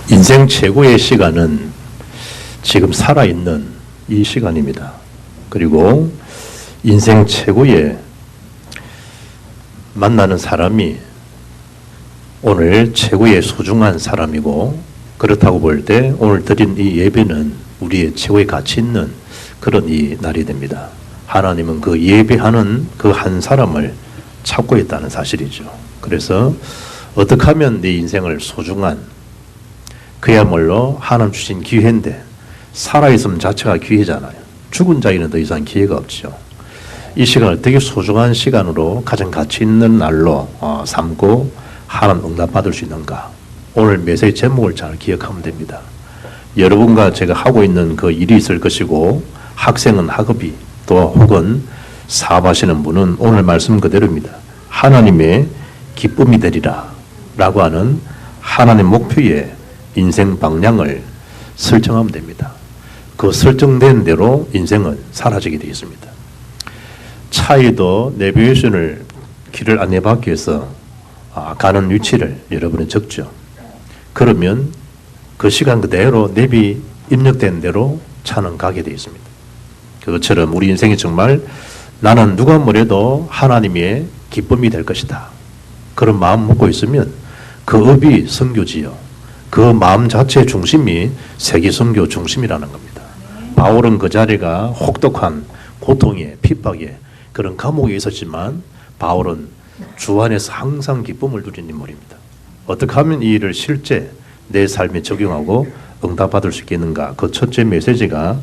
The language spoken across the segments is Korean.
인생 최고의 시간은 지금 살아있는 이 시간입니다. 그리고 인생 최고의 만나는 사람이 오늘 최고의 소중한 사람이고, 그렇다고 볼 때 오늘 드린 이 예배는 우리의 최고의 가치 있는 그런 이 날이 됩니다. 하나님은 그 예배하는 그 한 사람을 찾고 있다는 사실이죠. 그래서 어떻게 하면 내 인생을 소중한, 그야말로 하나님 주신 기회인데, 살아있음 자체가 기회잖아요. 죽은 자에는 더 이상 기회가 없죠. 이 시간을 되게 소중한 시간으로 가장 가치 있는 날로 삼고 하나님 응답받을 수 있는가? 오늘 메시지 제목을 잘 기억하면 됩니다. 여러분과 제가 하고 있는 그 일이 있을 것이고, 학생은 학업이, 또 혹은 사업하시는 분은 오늘 말씀 그대로입니다. 하나님의 기쁨이 되리라 라고 하는 하나님 목표의 인생 방향을 설정하면 됩니다. 그 설정된 대로 인생은 사라지게 되어 있습니다. 차에도 내비게이션을 길을 안내받기 위해서 가는 위치를 여러분은 적죠. 그러면 그 시간 그대로 내비 입력된 대로 차는 가게 되어 있습니다. 그것처럼 우리 인생이 정말 나는 누가 뭐래도 하나님의 기쁨이 될 것이다, 그런 마음 먹고 있으면 그 업이 선교지요. 그 마음 자체의 중심이 세계 선교 중심이라는 겁니다. 바울은 그 자리가 혹독한 고통에, 핍박에, 그런 감옥에 있었지만 바울은 주 안에서 항상 기쁨을 누린 인물입니다. 어떻게 하면 이 일을 실제 내 삶에 적용하고 응답받을 수 있겠는가? 그 첫째 메시지가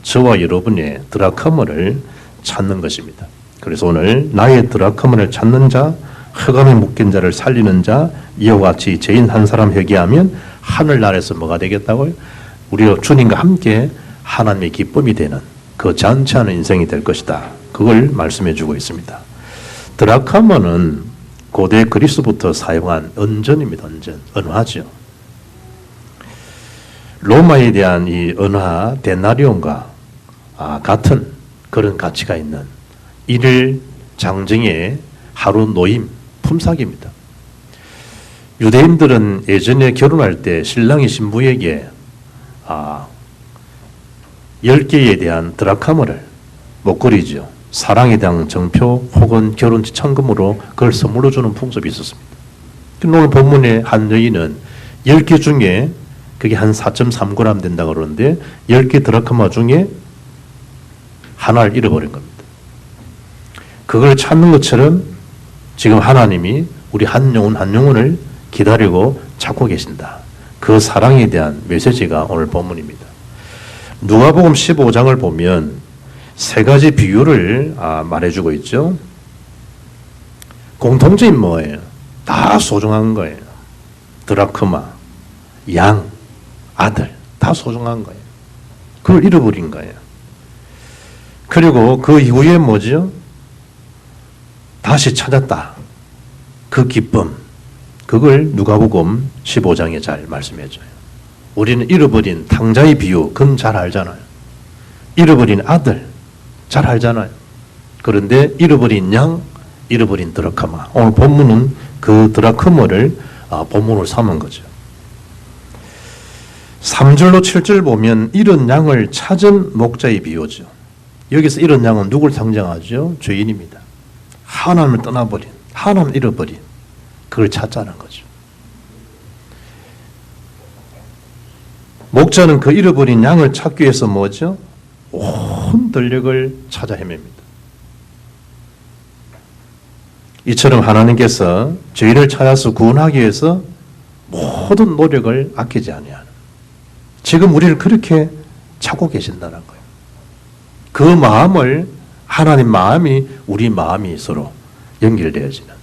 저와 여러분의 드라크머를 찾는 것입니다. 그래서 오늘 나의 드라크머를 찾는 자, 흑암에 묶인 자를 살리는 자, 이와 같이 죄인 한 사람 회개하면 하늘나라에서 뭐가 되겠다고요? 우리가 주님과 함께 하나님의 기쁨이 되는 그 잔치하는 인생이 될 것이다. 그걸 말씀해 주고 있습니다. 드라크머는 고대 그리스부터 사용한 은전입니다. 은화죠. 로마에 대한 이 은화 데나리온과 같은 그런 가치가 있는 이를 장정의 하루 노임 품삯입니다. 유대인들은 예전에 결혼할 때 신랑이 신부에게 10개에 대한 드라크머를, 목걸이죠, 사랑에 대한 정표 혹은 결혼지 천금으로 그걸 선물로 주는 풍습이 있었습니다. 오늘 본문의 한 여인은 10개 중에 그게 한 4.3g 된다고 그러는데 10개 드라크마 중에 하나를 잃어버린 겁니다. 그걸 찾는 것처럼 지금 하나님이 우리 한 영혼을 기다리고 찾고 계신다. 그 사랑에 대한 메시지가 오늘 본문입니다. 누가복음 15장을 보면 세 가지 비유를 말해주고 있죠. 공통점이 뭐예요? 다 소중한 거예요. 드라크마, 양, 아들, 다 소중한 거예요. 그걸 잃어버린 거예요. 그리고 그 이후에 뭐죠? 다시 찾았다. 그 기쁨, 그걸 누가복음 15장에 잘 말씀해줘요. 우리는 잃어버린 탕자의 비유, 그건 잘 알잖아요. 잃어버린 아들, 잘 알잖아요. 그런데 잃어버린 양, 잃어버린 드라크마. 오늘 본문은 그 드라크마를 본문으로 삼은 거죠. 3절로 7절 보면 잃은 양을 찾은 목자의 비유죠. 여기서 잃은 양은 누굴 상징하죠? 죄인입니다. 하나님을 떠나버린, 하나님을 잃어버린, 그걸 찾자는 거죠. 목자는 그 잃어버린 양을 찾기 위해서 뭐죠? 온 전력을 찾아 헤맵니다. 이처럼 하나님께서 죄인을 찾아서 구원하기 위해서 모든 노력을 아끼지 아니하는, 지금 우리를 그렇게 찾고 계신다는 거예요. 그 마음을, 하나님 마음이 우리 마음이 서로 연결되어지는.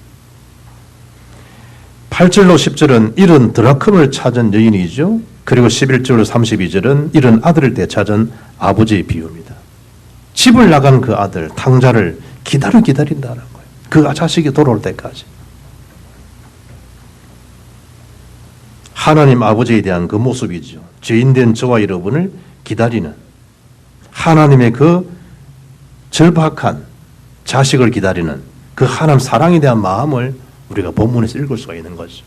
8절로 10절은 잃은 드라크마를 찾은 여인이죠. 그리고 11절로 32절은 잃은 아들을 되찾은 아버지의 비유입니다. 집을 나간 그 아들, 탕자를 기다린다는 거예요. 그 자식이 돌아올 때까지. 하나님 아버지에 대한 그 모습이죠. 죄인된 저와 여러분을 기다리는, 하나님의 그 절박한 자식을 기다리는 그 하나님 사랑에 대한 마음을 우리가 본문에서 읽을 수가 있는 거죠.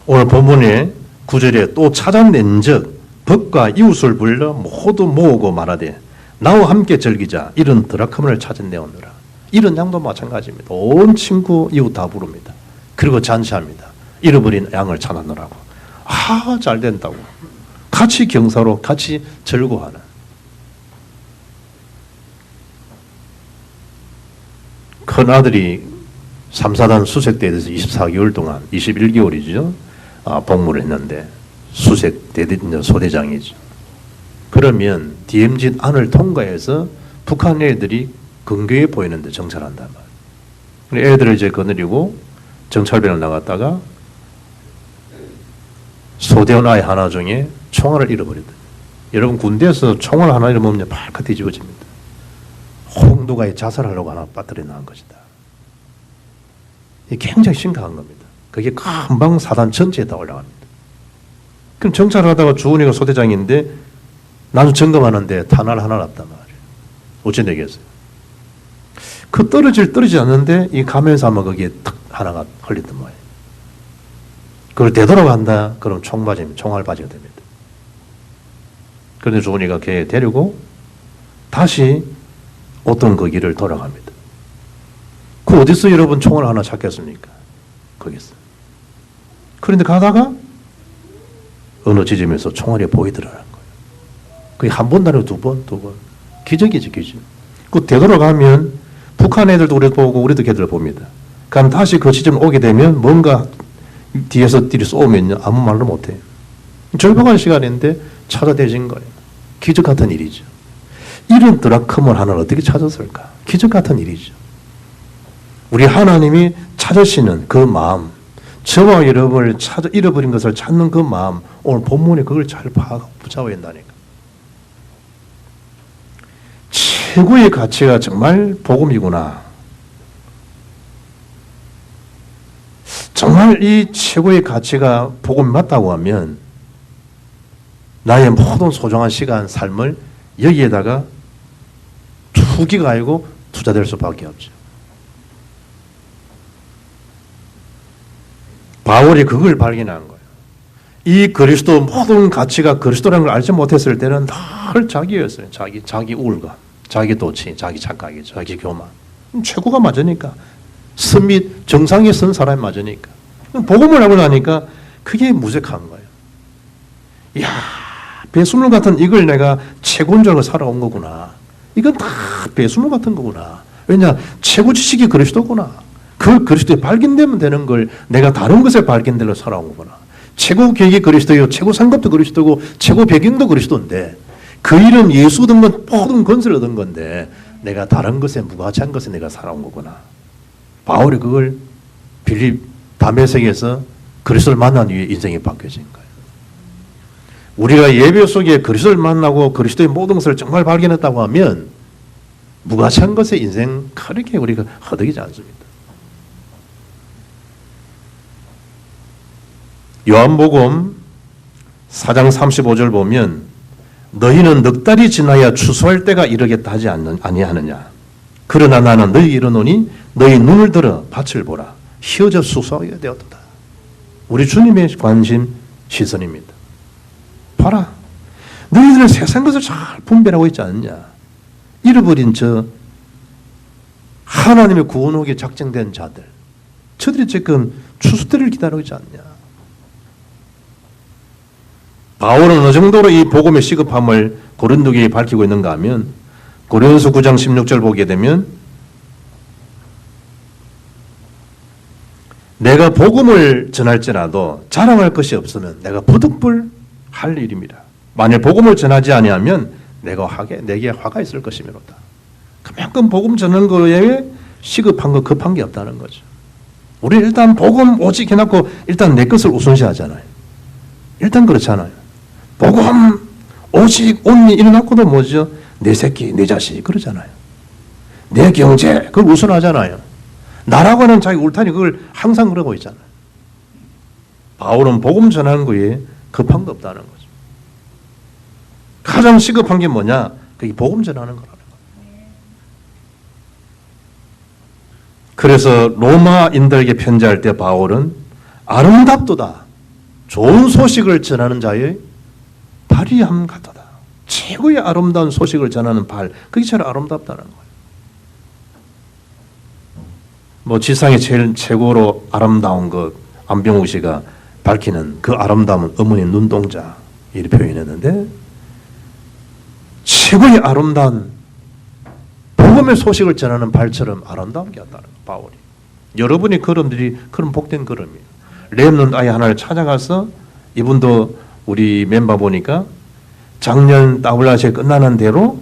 오늘 본문의 9절에 또 찾아낸 적 벗과 이웃을 불러 모두 모으고 말하되 나와 함께 즐기자 이런 드라크마를 찾아내오느라. 이런 양도 마찬가지입니다. 온 친구 이웃 다 부릅니다. 그리고 잔치합니다. 잃어버린 양을 찾아내라고. 잘 된다고. 같이 경사로 같이 즐거워하는. 큰 아들이 3, 4단 수색대에 대해서 24개월 동안 21개월이죠. 복무를 했는데 수색 소대장이죠. 그러면 DMZ 안을 통과해서 북한 애들이 근교에 보이는데 정찰한단 말이에요. 애들을 이제 거느리고 정찰병을 나갔다가 소대원 아이 하나 중에 총알을 잃어버렸다. 여러분 군대에서 총알 하나 잃어버리면 발칵 뒤집어집니다. 누가 자살하려고 하나 빠뜨려 나간 것이다. 이게 굉장히 심각한 겁니다. 그게 금방 사단 전체에 다 올라갑니다. 그럼 정찰을 하다가 주은이가 소대장인데 나도 점검하는데 탄알 하나 났단 말이에요. 어찌 되겠어요? 그 떨어지지 않는데 이 가면서 아마 거기에 탁 하나가 걸렸단 말이에요. 그걸 되돌아간다. 그럼 총알 바지가 됩니다. 그런데 주은이가 걔 데리고 다시 어떤 그 길을 돌아갑니다. 그 어디서 여러분 총알 하나 찾겠습니까? 거기서. 그런데 가다가 어느 지점에서 총알이 보이더라는 거예요. 그게 한 번 다니고 두 번. 기적이지, 기적. 그 되돌아가면 북한 애들도 우리도 보고 우리도 걔들 봅니다. 그럼 다시 그 지점에 오게 되면 뭔가 뒤에서 딜이 쏘면 아무 말도 못해요. 절박한 시간인데 찾아내진 거예요. 기적 같은 일이죠. 이런 드라크몰 하나를 어떻게 찾았을까? 기적 같은 일이죠. 우리 하나님이 찾으시는 그 마음, 저와 여러분을 잃어버린 것을 찾는 그 마음, 오늘 본문에 그걸 잘 붙잡아야 한다니까. 최고의 가치가 정말 복음이구나. 정말 이 최고의 가치가 복음이 맞다고 하면 나의 모든 소중한 시간, 삶을 여기에다가 투기가 아니고 투자될 수밖에 없죠. 바울이 그걸 발견한 거예요. 이 그리스도 모든 가치가 그리스도라는 걸 알지 못했을 때는 늘 자기였어요. 자기 우울감, 자기 도취, 자기 착각이, 자기 교만. 최고가 맞으니까. 스밋 정상에 선 사람이 맞으니까. 복음을 하고 나니까 그게 무색한 거예요. 이야, 배수물 같은 이걸 내가 최고인 줄 알고 살아온 거구나. 이건 다 배수물 같은 거구나. 왜냐? 최고 지식이 그리스도구나. 그 그리스도에 발견되면 되는 걸 내가 다른 것에 발견되려 살아온 거구나. 최고 계획이 그리스도요, 최고 상급도 그리스도고, 최고 배경도 그리스도인데, 그 일은 예수 얻은 건 모든 건설을 얻은 건데, 내가 다른 것에 무가치한 것에 내가 살아온 거구나. 바울이 그걸 빌립 다메섹에서 그리스도를 만난 이후에 인생이 바뀌어진 거예요. 우리가 예배 속에 그리스도를 만나고 그리스도의 모든 것을 정말 발견했다고 하면 무가치한 것에 인생 그렇게 우리가 허덕이지 않습니다. 요한복음 4장 35절 보면 너희는 넉 달이 지나야 추수할 때가 이르겠다 하지 아니하느냐. 그러나 나는 너희 이르노니 너희 눈을 들어 밭을 보라. 휘어져 수수하게 되었도다. 우리 주님의 관심 시선입니다. 봐라. 너희들은 세상 것을 잘 분별하고 있지 않느냐. 잃어버린 저 하나님의 구원하기에 작정된 자들. 저들이 지금 추수 때를 기다리고 있지 않느냐. 바울은 어느 정도로 이 복음의 시급함을 고린도교에 밝히고 있는가 하면 고린도서 9장 16절 보게 되면 내가 복음을 전할지라도 자랑할 것이 없으면 내가 부득불할 일입니다. 만일 복음을 전하지 아니하면 내게 화가 있을 것이므로다. 그만큼 복음 전하는 거에 시급한 거 급한 게 없다는 거죠. 우리 일단 복음 오직 해놓고 일단 내 것을 우선시하잖아요. 일단 그렇잖아요. 복음 오직 온리 일어났고도 뭐죠? 내 새끼, 내 자식 그러잖아요. 내 경제 그걸 우선하잖아요. 나라고 하는 자기 울타리 그걸 항상 그러고 있잖아요. 바울은 복음 전하는 거에 급한 거 없다는 거죠. 가장 시급한 게 뭐냐? 그게 복음 전하는 거라는 거예요. 그래서 로마인들에게 편지할 때 바울은 아름답도다. 좋은 소식을 전하는 자의 발이 함 같도다. 최고의 아름다운 소식을 전하는 발, 그게 제일 아름답다는 거예요. 뭐 지상에 제일 최고로 아름다운 것, 안병욱 씨가 밝히는 그 아름다움은 어머니 눈동자 이렇게 표현했는데, 최고의 아름다운 복음의 소식을 전하는 발처럼 아름다운 게 없다는 거예요. 바울이. 여러분의 걸음들이 그런 복된 걸음이에요. 렘넌트 아이 하나를 찾아가서, 이분도 우리 멤버 보니까 작년 WRC 끝나는 대로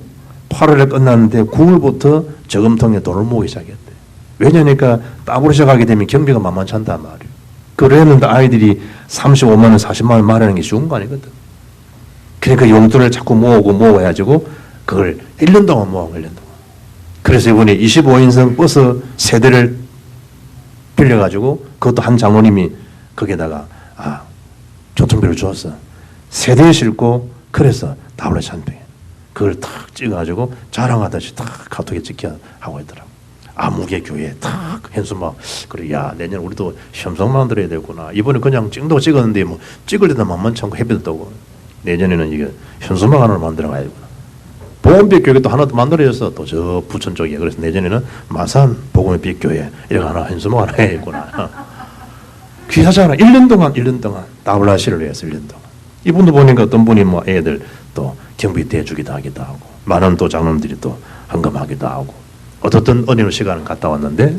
8월에 끝났는데 9월부터 저금통에 돈을 모으기 시작했대. 왜냐니까 WRC 가게 되면 경비가 만만치 않단 말이에요. 그 렘넌트 아이들이 35만 원, 40만 원 마련하는 게 쉬운 거 아니거든. 그러니까 용돈을 자꾸 모아가지고 그걸 1년 동안 모아, 1년 동안. 그래서 이번에 25인승 버스 세대를 빌려가지고, 그것도 한 장로님이 거기에다가 교통비를 주었어. 세대에 싣고, 그래서 WRC 한평에 그걸 탁 찍어가지고 자랑하듯이 탁 카톡에 찍혀 하고 있더라고. 아무개 교회 탁 현수 막 그래, 야 내년 우리도 현수막 만들어야 되구나. 이번에 그냥 찍도 찍었는데 뭐 찍을 때도 만만치 않고 해변했다고. 내년에는 이게 현수막 하나를 만들어 가야 되구나. 보건빛 교회도 하나 더 만들어졌어. 또 저 부천 쪽에. 그래서 내년에는 마산 복음의 빛 교회 이렇게 하나 현수막 하나 해야겠구나. 귀하잖아. 1년 동안 WRC를 위해서 1년 동안. 이분도 보니까 어떤 분이 뭐 애들 또 경비 대주기도 하기도 하고, 많은 또 장로님들이 또 헌금하기도 하고, 어떻든 은혜로 시간을 갔다 왔는데,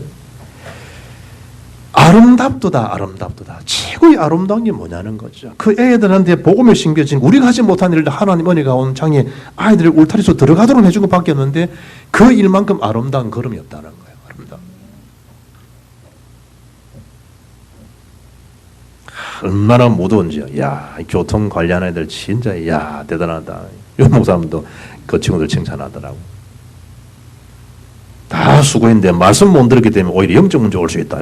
아름답도다. 최고의 아름다운 게 뭐냐는 거죠. 그 애들한테 복음에 심겨진, 우리가 하지 못한 일을 하나님 은혜가 온 장에 아이들을 울타리로 들어가도록 해준 것 밖에 없는데, 그 일만큼 아름다운 걸음이 없다는 거예요. 아름다운. 얼마나 무더운지요. 야, 교통 관리하는 애들 진짜, 야, 대단하다. 요 목사님도 그 친구들 칭찬하더라고. 다 수고했는데 말씀 못 들었기 때문에 오히려 영적 문제 올 수 있다.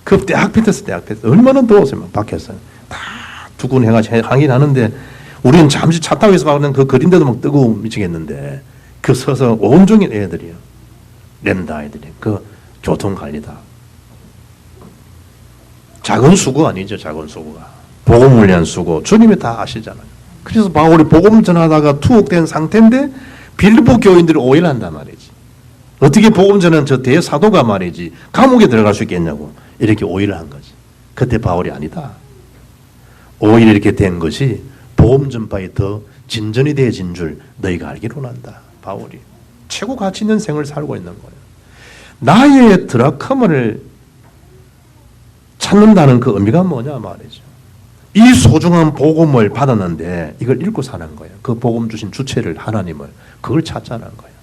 그 대학 pit했어. 얼마나 더웠어요. 밖에서 다 두근해가지고 하긴 하는데, 우리는 잠시 차 타고 있어 가는 그 거린데도 막 뜨거워 미치겠는데, 그 서서 온종일 애들이요. 렘다 아이들이. 그 교통관리다. 작은 수고 아니죠. 작은 수고가. 복음을 위한 수고. 주님이 다 아시잖아요. 그래서 바울이 복음 전하다가 투옥된 상태인데 빌립보 교인들이 오해를 한단 말이지. 어떻게 복음 전하는 저 대사도가 말이지 감옥에 들어갈 수 있겠냐고 이렇게 오해를 한 거지. 그때 바울이 아니다. 오히려 이렇게 된 것이 복음 전파에 더 진전이 되어진 줄 너희가 알기로 난다. 바울이 최고 가치 있는 생을 살고 있는 거예요. 나의 드라크마를 찾는다는 그 의미가 뭐냐 말이죠. 이 소중한 복음을 받았는데 이걸 읽고 사는 거예요. 그 복음 주신 주체를, 하나님을, 그걸 찾자는 거예요.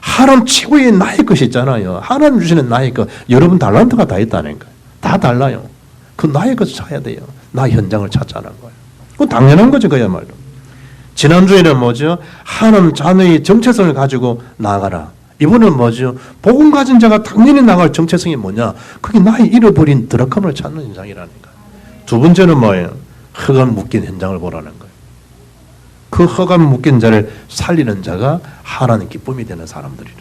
하나님 최고의 나의 것이 있잖아요. 하나님 주시는 나의 것, 여러분 달란트가 다 있다는 거예요. 다 달라요. 그 나의 것을 찾아야 돼요. 나의 현장을 찾자는 거예요. 그건 당연한 거죠, 그야말로. 지난주에는 뭐죠? 하나님 자녀의 정체성을 가지고 나아가라. 이번은 뭐죠? 복음 가진 자가 당연히 나갈 정체성이 뭐냐? 그게 나의 잃어버린 드라크마를 찾는 현장이라니까. 두 번째는 뭐예요? 흑암 묶인 현장을 보라는 거예요. 그 흑암 묶인 자를 살리는 자가 하나님 기쁨이 되는 사람들이라.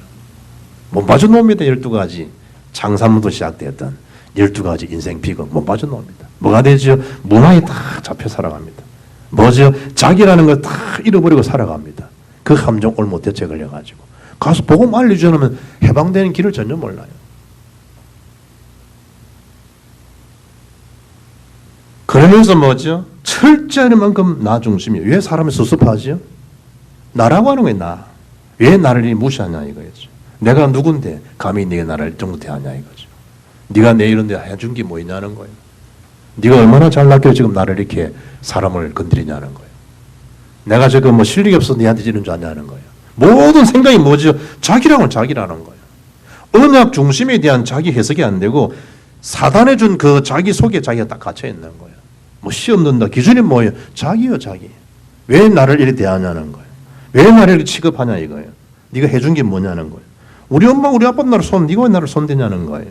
못 빠져놓습니다. 12가지. 장사부터 시작되었던 12가지 인생 비극 못 빠져놓습니다. 뭐가 되죠? 문화에 다 잡혀 살아갑니다. 뭐죠? 자기라는 걸 다 잃어버리고 살아갑니다. 그 함정 올못대체 걸려가지고. 가서 복음 알려주지 않으면 해방되는 길을 전혀 몰라요. 그러면서 뭐죠? 철저한 만큼 나 중심이에요. 왜 사람이 섭섭하죠? 나라고 하는 거예요. 나. 왜 나를 무시하냐 이거였죠. 내가 누군데 감히 네가 나를 정도 대하냐 이거죠. 네가 내 이런 데 해준 게 뭐 있냐는 거예요. 네가 얼마나 잘났길래 지금 나를 이렇게 사람을 건드리냐는 거예요. 내가 지금 뭐 실력이 없어서 네한테 지는 줄 아냐는 거예요. 모든 생각이 뭐죠? 자기라는 거예요. 언약 중심에 대한 자기 해석이 안 되고 사단에 준 그 자기 속에 자기가 딱 갇혀 있는 거예요. 뭐 시험 넣는다. 기준이 뭐예요? 자기요, 자기. 왜 나를 이렇게 대하냐는 거예요. 왜 나를 이렇게 취급하냐 이거예요. 네가 해준 게 뭐냐는 거예요. 우리 엄마, 우리 아빠 나를 네가 왜 나를 손대냐는 거예요.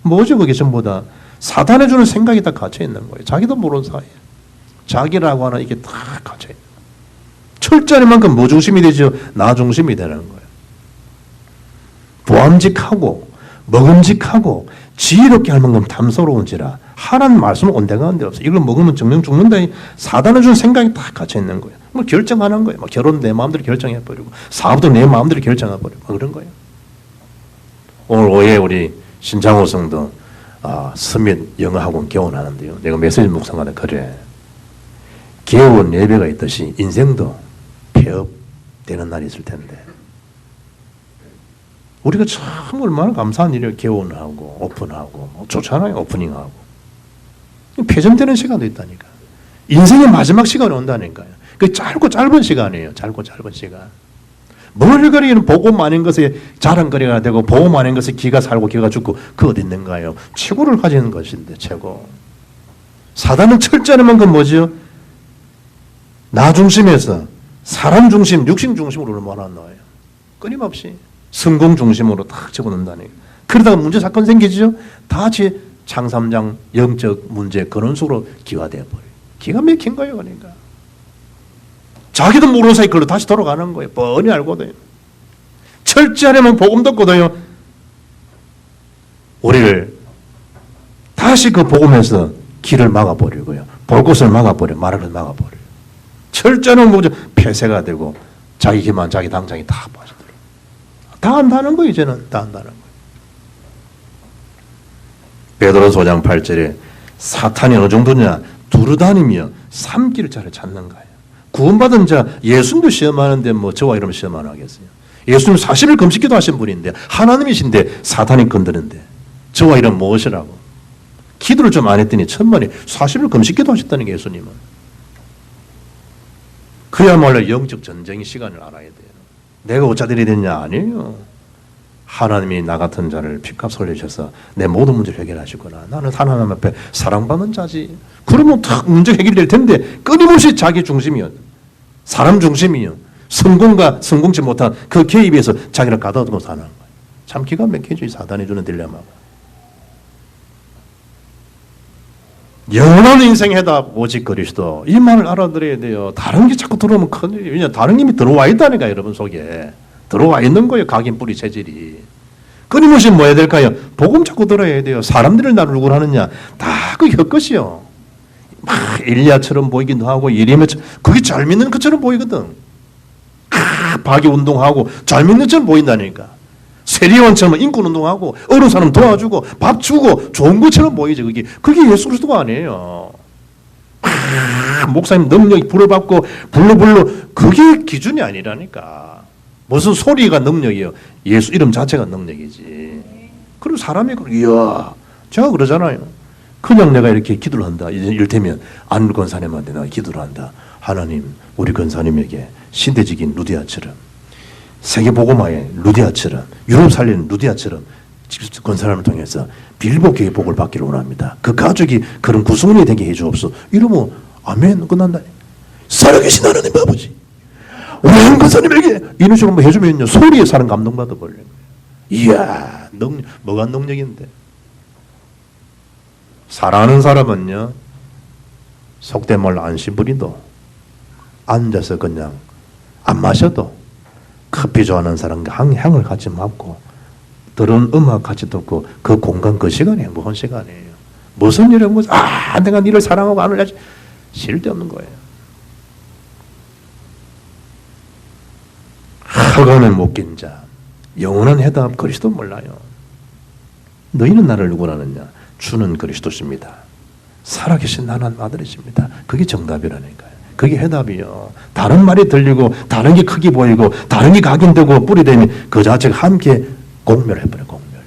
뭐죠? 그게 전부 다 사단에 주는 생각이 다 갇혀 있는 거예요. 자기도 모르는 사이에. 자기라고 하는 이게 다 갇혀 있는 거예요. 철저한 만큼 뭐 중심이 되죠? 나 중심이 되는 거예요. 보암직하고 먹음직하고 지혜롭게 할 만큼 탐스러운지라 하나님 말씀은 온데간데 없어. 이걸 먹으면 정령 죽는다. 사단을 준 생각이 다 갇혀 있는 거예요. 뭐 결정하는 거예요. 뭐 결혼 내 마음대로 결정해버리고 사업도 내 마음대로 결정해버리고 뭐 그런 거예요. 오늘 오후에 우리 신장호 성도 스밋 영어학원 개원하는데요. 내가 메시지 묵상하다 그래. 개원 예배가 있듯이 인생도 폐업되는 날이 있을 텐데 우리가 참 얼마나 감사한 일이에요. 개원하고 오픈하고 뭐 좋잖아요. 오프닝하고 폐점되는 시간도 있다니까. 인생의 마지막 시간이 온다니까요. 그 짧고 짧은 시간이에요. 짧고 짧은 시간. 머리거리는 복음 아닌 것에 자랑거리가 되고 복음 아닌 것에 기가 살고 기가 죽고 그 어디 있는가요? 최고를 가지는 것인데 최고. 사단은 철저한 만큼 뭐죠? 나 중심에서 사람 중심, 육신 중심으로 몰아넣어요. 끊임없이 성공 중심으로 탁 집어넣는다니. 그러다가 문제 사건 생기죠? 다 같이 창삼장 영적 문제 그런 식으로 기화되어 버려요. 기가 막힌 거예요. 그러니까 자기도 모르는 사이 그걸로 다시 돌아가는 거예요. 뻔히 알거든요. 철저하려면 복음 듣고도요. 우리를 다시 그 복음에서 길을 막아버리고요. 볼 곳을 막아버려, 말을 막아버려요. 철저는 뭐죠? 폐쇄가 되고 자기 기만, 자기 당장이 다 빠져들어요. 다 안다는 거예요. 이제는 다 안다는 거예요. 베드로서 5장 8절에 사탄이 어느 정도냐? 두루다니며 삼킬자를 찾는 거예요. 구원받은 자 예수님도 시험하는데 뭐 저와 이러면 시험 안 하겠어요? 예수님 40일 금식기도 하신 분인데 하나님이신데 사탄이 건드는데 저와 이러면 무엇이라고? 기도를 좀 안 했더니 천만에 40일 금식기도 하셨다는 게 예수님은. 그야말로 영적 전쟁의 시간을 알아야 돼요. 내가 어찌들이 됐냐? 아니에요. 하나님이 나 같은 자를 핏값 올리셔서 내 모든 문제를 해결하시구나. 나는 하나님 앞에 사랑받는 자지. 그러면 탁 문제 해결될 텐데 끊임없이 자기 중심이요. 사람 중심이요. 성공과 성공치 못한 그 개입에서 자기를 가다듬어 사는 거예요. 참 기가 막히죠. 사단이 주는 딜레마가. 영원한 인생 해답 오직 그리스도. 이 말을 알아들어야 돼요. 다른 게 자꾸 들어오면 큰일이에요. 왜냐 다른 힘이 들어와 있다니까 여러분 속에. 들어와 있는 거예요. 각인 뿌리 체질이. 끊임없이 뭐 해야 될까요? 복음 자꾸 들어야 돼요. 사람들을 나를 누구를 하느냐. 다 그 혀끝이요. 막 엘리야처럼 보이기도 하고 예레미야처럼 그게 잘 믿는 것처럼 보이거든. 박이 운동하고 잘 믿는 것처럼 보인다니까. 세리원처럼 인권운동하고 어려운 사람 도와주고 밥 주고 좋은 것처럼 보이죠. 그게 예수 그리스도가 아니에요. 목사님 능력이 불을 받고 불로 그게 기준이 아니라니까. 무슨 소리가 능력이에요. 예수 이름 자체가 능력이지. 그리고 사람이 이야 제가 그러잖아요. 그냥 내가 이렇게 기도를 한다. 이를테면 안 권사님한테 내가 기도를 한다. 하나님 우리 권사님에게 신대적인 루디아처럼 세계복음화의 루디아처럼 유럽 살리는 루디아처럼 권사람을 통해서 빌보교의 복을 받기를 원합니다. 그 가족이 그런 구성원이 되게 해주옵소. 이러면 아멘 끝난다. 살아계신 하나님 아버지 우리 한 권사님에게 이런 식으로 뭐 해주면요 소리에 사람 감동받아 버려요. 이야 뭐가 능력인데. 사랑하는 사람은요 속된 말로 안 씹으리도 앉아서 그냥 안 마셔도 커피 좋아하는 사람과 향을 같이 맡고 들은 음악 같이 듣고 그 공간 그 시간이 행복한 시간이에요. 무슨 일을 내가 니를 사랑하고 안 올려야지 쓸데없는 거예요. 학원을 못 낀 자 영원한 해답 그리스도 몰라요. 너희는 나를 누구라 하느냐? 주는 그리스도십니다. 살아계신 하나님 아들이십니다. 그게 정답이라니까요. 그게 해답이요. 다른 말이 들리고 다른 게 크게 보이고 다른 게 각인되고 뿌리되면 그 자체가 함께 공멸해버려요. 공멸.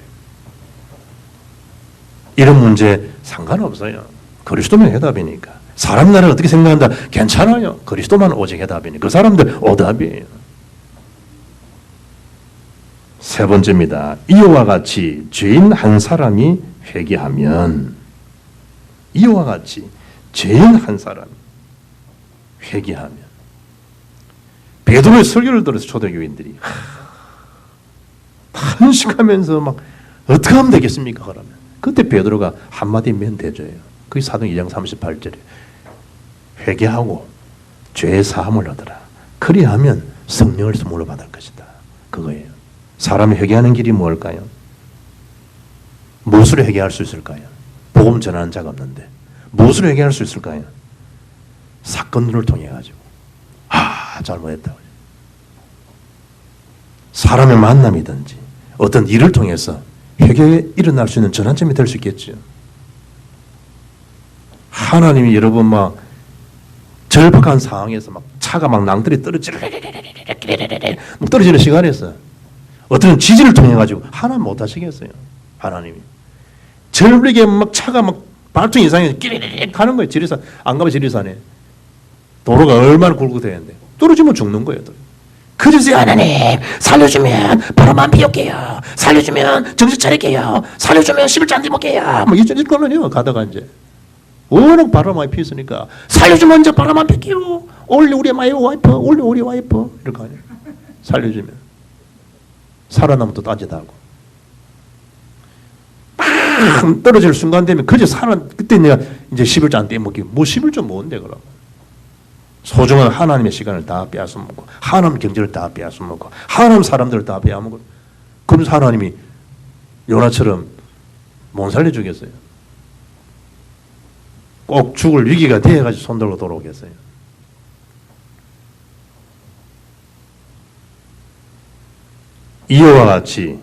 이런 문제 상관없어요. 그리스도만 해답이니까. 사람 나라를 어떻게 생각한다? 괜찮아요. 그리스도만 오직 해답이니까. 그 사람들 오답이에요. 세 번째입니다. 이와 같이 죄인 한 사람이 회개하면 이와 같이 죄인 한 사람이 회개하면 베드로의 설교를 들어서 초대교인들이 탄식하면서 막 어떻게 하면 되겠습니까? 그러면 그때 베드로가 한마디 멘대줘요. 그게 사도행 2장 38절에 회개하고 죄의 사함을 얻으라. 그리하면 성령을 선물로 받을 것이다. 그거예요. 사람이 회개하는 길이 뭘까요? 무엇으로 해결할 수 있을까요? 복음 전하는 자가 없는데 무엇으로 해결할 수 있을까요? 사건들을 통해 가지고 잘못했다고. 사람의 만남이든지 어떤 일을 통해서 해결이 일어날 수 있는 전환점이 될 수 있겠죠. 하나님이 여러분 막 절박한 상황에서 막 차가 막 낭들이 떨어지는 시간에서 어떤 지진을 통해 가지고 하나님 못 하시겠어요. 하나님이 절벽에 막 차가 막 발등 이상에 끼리릭 가는 거예요. 지리산 안 가면 지리산에 도로가 얼마나 굵고 되는데 떨어지면 죽는 거예요. 그래서 하나님 살려주면 바람 안 피울게요. 살려주면 정신 차릴게요. 살려주면 11조 안 먹게요. 뭐 이거는요 가다가 이제 워낙 바람 많이 피었으니까 살려주면 이제 바람 안 필게요. 올리 우리 와이프, 올리 우리 와이프 이렇게 하냐. 살려주면 살아나면 또 딴짓하고 막 떨어질 순간 되면 그때 내가 이제 11조 안 떼먹기 뭐 11조 뭔데 그럼. 소중한 하나님의 시간을 다 빼앗아먹고 하나님 경제를 다 빼앗아먹고 하나님 사람들을 다 빼앗아먹고 그러면서 하나님이 요나처럼 못 살려주겠어요. 꼭 죽을 위기가 되어가지고 손들고 돌아오겠어요. 이와 같이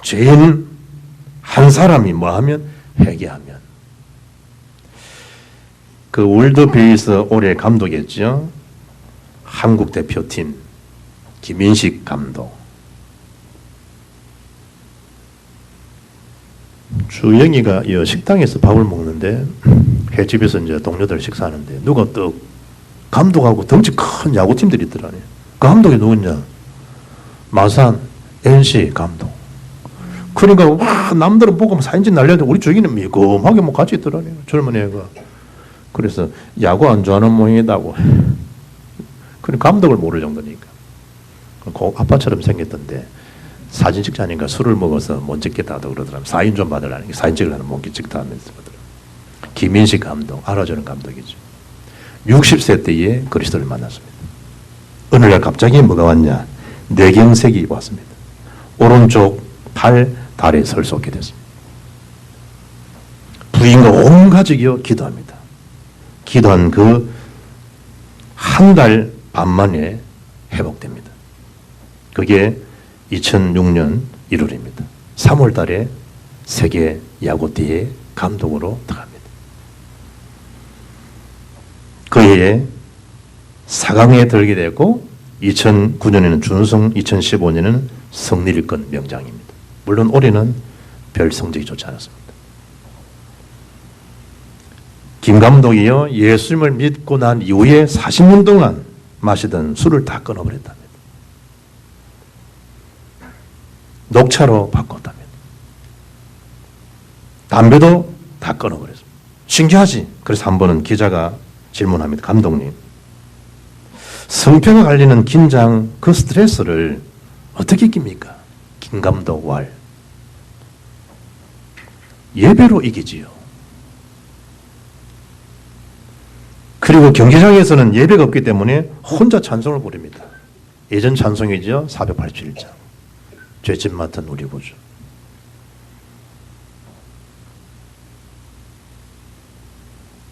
죄인 한 사람이 뭐하면 회개하면 그 월드베이스 올해 감독이었죠. 한국 대표팀 김인식 감독. 주영이가 이 식당에서 밥을 먹는데 횟집에서 이제 동료들 식사하는데 누가 또 감독하고 덩치 큰 야구팀들이 있더라니. 그 감독이 누구냐? 마산 NC 감독. 그러니까 와, 남들은 보고 사진집 날렸는데 우리 주영이는 미검하게 뭐 같이 있더라니. 젊은 애가. 그래서 야구 안 좋아하는 모양이다고. 그럼 감독을 모를 정도니까. 아빠처럼 생겼던데 사진 찍자니까 술을 먹어서 못 찍겠다고 그러더라고요. 사인 좀 받으라는 사진 찍으려는 못 찍다 하면서 그러더라고요. 김인식 감독, 알아주는 감독이죠. 60세 때에 그리스도를 만났습니다. 어느 날 갑자기 뭐가 왔냐? 뇌경색이 왔습니다. 오른쪽 팔, 다리에 설 수 없게 됐습니다. 부인과 온 가족이요 기도합니다. 기도한 그 한 달 반 만에 회복됩니다. 그게 2006년 1월입니다. 3월 달에 세계 야구대회 감독으로 들어갑니다. 그 해에 4강에 들게 되고 2009년에는 준우승, 2015년에는 성리일권 명장입니다. 물론 올해는 별 성적이 좋지 않았습니다. 김 감독이요 예수님을 믿고 난 이후에 40년 동안 마시던 술을 다 끊어버렸답니다. 녹차로 바꿨답니다. 담배도 다 끊어버렸습니다. 신기하지? 그래서 한 번은 기자가 질문합니다. 감독님, 성표가 갈리는 긴장, 그 스트레스를 어떻게 이깁니까? 김 감독 왈. 예배로 이기지요. 그리고 경기장에서는 예배가 없기 때문에 혼자 찬송을 부릅니다. 예전 찬송이죠. 487장. 죄짐 맡은 우리 구주.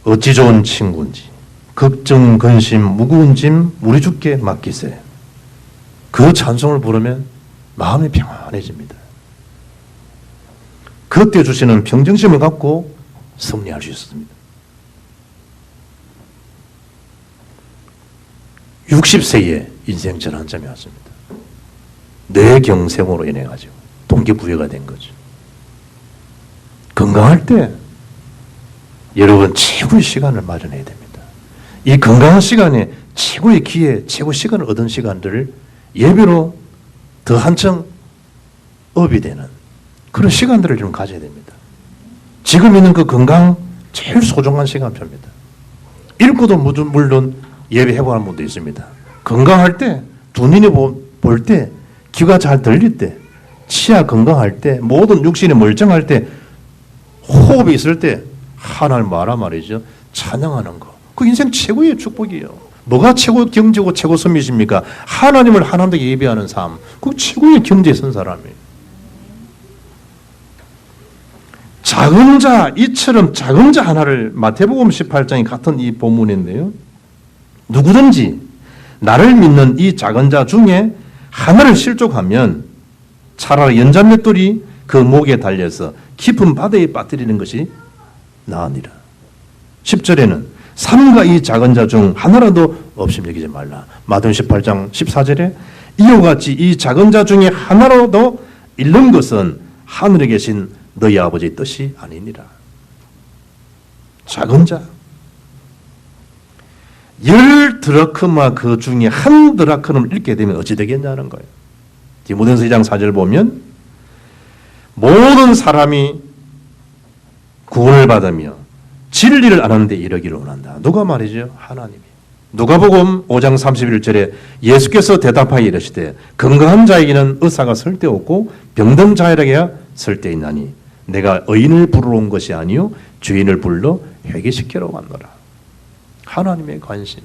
어찌 좋은 친구인지 걱정 근심 무거운 짐 우리 주께 맡기세. 그 찬송을 부르면 마음이 평안해집니다. 그때 주시는 평정심을 갖고 승리할 수 있습니다. 60세에 인생 전환점이 왔습니다. 뇌경색으로 인해 가지고 동기부여가 된 거죠. 건강할 때 여러분 최고의 시간을 마련해야 됩니다. 이 건강한 시간에 최고의 기회, 최고 시간을 얻은 시간들을 예배로 더 한층 업이 되는 그런 시간들을 좀 가져야 됩니다. 지금 있는 그 건강 제일 소중한 시간표입니다. 읽고도 물론 예배 해보는 분도 있습니다. 건강할 때, 두 눈이 볼 때, 귀가 잘 들릴 때, 치아 건강할 때, 모든 육신이 멀쩡할 때, 호흡이 있을 때 하나님 말이죠. 찬양하는 거. 그 인생 최고의 축복이에요. 뭐가 최고 경제고 최고 섬이십니까? 하나님을 하나님께 예배하는 삶. 그 최고의 경제에 선 사람이에요. 작은 자, 이처럼 작은 자 하나를 마태복음 18장이 같은 이 본문인데요. 누구든지 나를 믿는 이 작은 자 중에 하나를 실족하면 차라리 연자맷돌이 그 목에 달려서 깊은 바다에 빠뜨리는 것이 나으니라. 10절에는 삼가 이 작은 자 중 하나라도 없음 여기지 말라. 마태복음 18장 14절에 이와 같이 이 작은 자 중에 하나라도 잃는 것은 하늘에 계신 너희 아버지의 뜻이 아니니라. 작은 자. 10드라크마 그 중에 한 드라크마를 잃게 되면 어찌 되겠냐는 거예요. 디모데전서 2장 4절 보면 모든 사람이 구원을 받으며 진리를 아는데 이르기를 원한다. 누가 말이죠? 하나님이. 누가복음 5장 31절에 예수께서 대답하여 이르시되 건강한 자에게는 의사가 쓸데없고 병든 자에게야 쓸데있나니 내가 의인을 부르러 온 것이 아니요 죄인을 불러 회개시키러 왔노라. 하나님의 관심.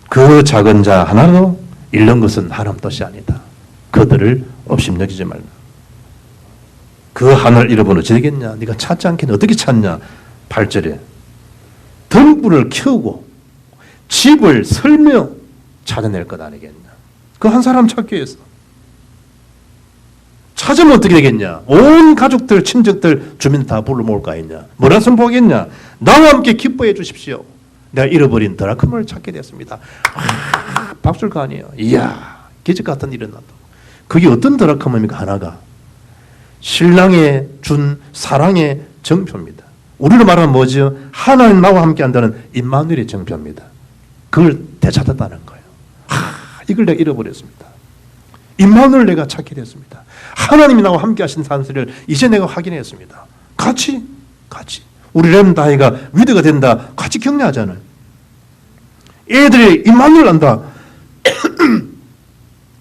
그 작은 자 하나도 잃는 것은 하나님 뜻이 아니다. 그들을 업신여기지 말라. 그 하나를 잃어보면 어찌 되겠냐? 네가 찾지 않겠냐? 어떻게 찾냐? 8절에 등불을 켜고 집을 설며 찾아낼 것 아니겠냐? 그 한 사람 찾기 위해서. 찾으면 어떻게 되겠냐? 온 가족들, 친척들, 주민 다 불러 모을 거 아니냐? 뭐라 선포하겠냐? 나와 함께 기뻐해 주십시오. 내가 잃어버린 드라크마를 찾게 됐습니다. 박수일 거 아니에요. 이야, 기적 같은 일이 났다. 그게 어떤 드라크마입니까? 하나가 신랑의 준 사랑의 정표입니다. 우리로 말하면 뭐죠? 하나님 나와 함께 한다는 임마누엘의 정표입니다. 그걸 되찾았다는 거예요. 이걸 내가 잃어버렸습니다. 임마누엘 내가 찾게 됐습니다. 하나님이 나와 함께 하신 사실을 이제 내가 확인했습니다. 같이 우리 렘다이가 위드가 된다. 같이 격려하잖아요. 애들이 임마누엘 안다.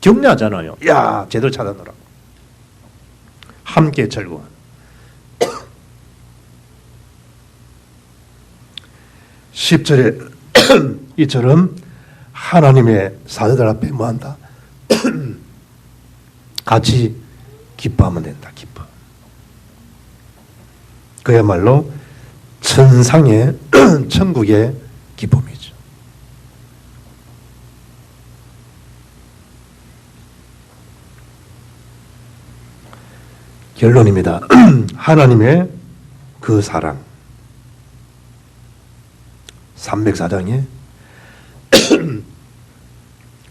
격려하잖아요. 야, 제대로 찾아놓으라고. 함께 즐거워. (10절에) 이처럼 하나님의 사도들 앞에 뭐한다? 같이 기뻐하면 된다. 기뻐. 그야말로 천상의 천국의 기쁨이죠. 결론입니다. 하나님의 그 사랑. 304장에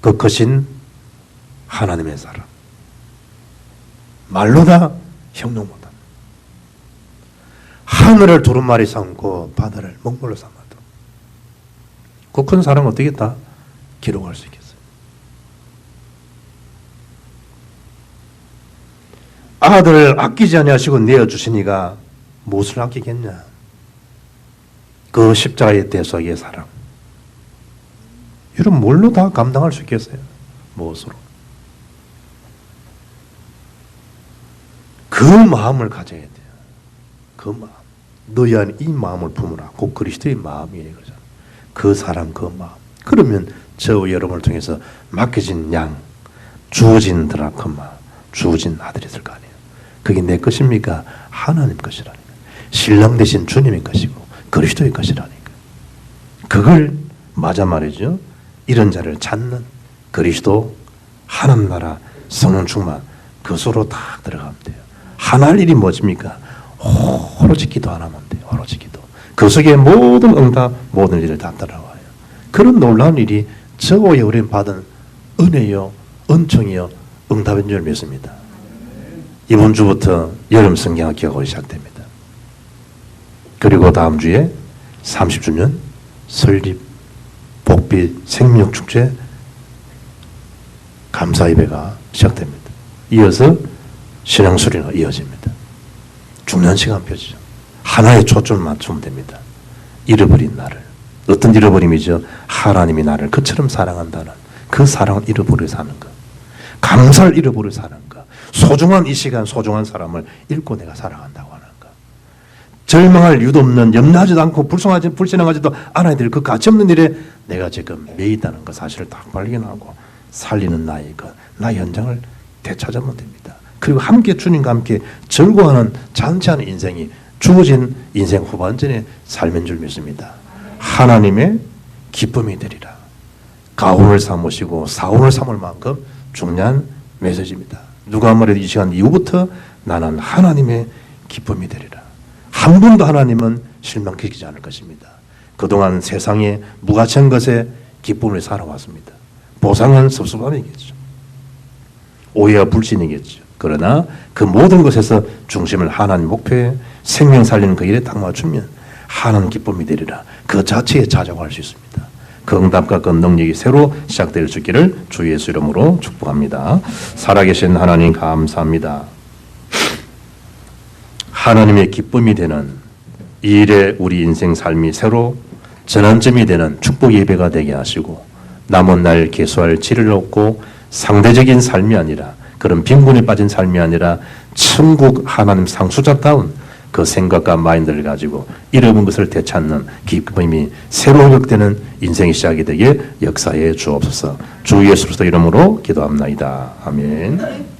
그 크신 하나님의 사랑. 말로 다 형용 못한다. 하늘을 두루마리 삼고 바다를 먹물로 삼아도 그 큰 사랑 어떻게 다 기록할 수 있겠어요? 아들을 아끼지 아니하시고 내어주시니가 무엇을 아끼겠냐? 그 십자가의 대속의 사랑. 여러분 뭘로 다 감당할 수 있겠어요? 무엇으로? 그 마음을 가져야 돼요. 그 마음. 너희 안에 이 마음을 품으라. 곧 그리스도의 마음이에요. 그 사랑, 그 마음. 그러면 저와 여러분을 통해서 맡겨진 양, 주어진 드라크마, 주어진 아들이 있을 거 아니에요. 그게 내 것입니까? 하나님 것이라니까. 신랑 대신 주님의 것이고 그리스도의 것이라니까. 그걸 맞아 말이죠. 이런 자를 찾는 그리스도 하나님 나라 성령 충만 그것으로 다 들어가면 돼요. 하나할 일이 뭐십니까? 오로지 기도 안 하면 돼요. 오로지 기도. 그 속에 모든 응답, 모든 일을 다 따라와요. 그런 놀라운 일이 저와 우리는 받은 은혜요, 은총이요, 응답인 줄 믿습니다. 이번 주부터 여름 성경학 기억이 시작됩니다. 그리고 다음 주에 30주년 설립, 복빛, 생명 축제, 감사 예배가 시작됩니다. 이어서 신앙 수련회가 이어집니다. 중요한 시간표죠. 하나의 초점을 맞추면 됩니다. 잃어버린 나를. 어떤 잃어버림이죠? 하나님이 나를 그처럼 사랑한다는 그 사랑을 잃어버려 사는 것. 감사를 잃어버려 사는 것. 소중한 이 시간, 소중한 사람을 잃고 내가 사랑한다고 하는 것. 절망할 이유도 없는, 염려하지도 않고 불신앙하지도 않아야 될 그 가치없는 일에 내가 지금 매 있다는 것 사실을 딱 발견하고 살리는 나의 것, 나의 현장을 되찾으면 됩니다. 그리고 함께 주님과 함께 즐거워하는 잔치하는 인생이 주어진 인생 후반전의 삶인 줄 믿습니다. 하나님의 기쁨이 되리라. 가온을 삼으시고 사온을 삼을 만큼 중요한 메시지입니다. 누가 말해도 이 시간 이후부터 나는 하나님의 기쁨이 되리라. 한 번도 하나님은 실망시키지 않을 것입니다. 그동안 세상에 무가치한 것에 기쁨을 살아왔습니다. 보상은 섭섭함이겠죠. 오해와 불신이겠죠. 그러나 그 모든 것에서 중심을 하나님 목표에 생명 살리는 그 일에 딱 맞추면 하나님 기쁨이 되리라. 그 자체에 찾아갈 수 있습니다. 그 응답과 그 능력이 새로 시작될 수 있기를 주 예수 이름으로 축복합니다. 살아계신 하나님 감사합니다. 하나님의 기쁨이 되는 이 일에 우리 인생 삶이 새로 전환점이 되는 축복 예배가 되게 하시고 남은 날 계수할 지를 얻고 상대적인 삶이 아니라 그런 빈곤에 빠진 삶이 아니라 천국 하나님 상수자다운 그 생각과 마인드를 가지고 잃어본 것을 되찾는 기쁨이 새로 회복되는 인생의 시작이 되게 역사해 주옵소서. 주 예수 그리스도 이름으로 기도합나이다. 아멘.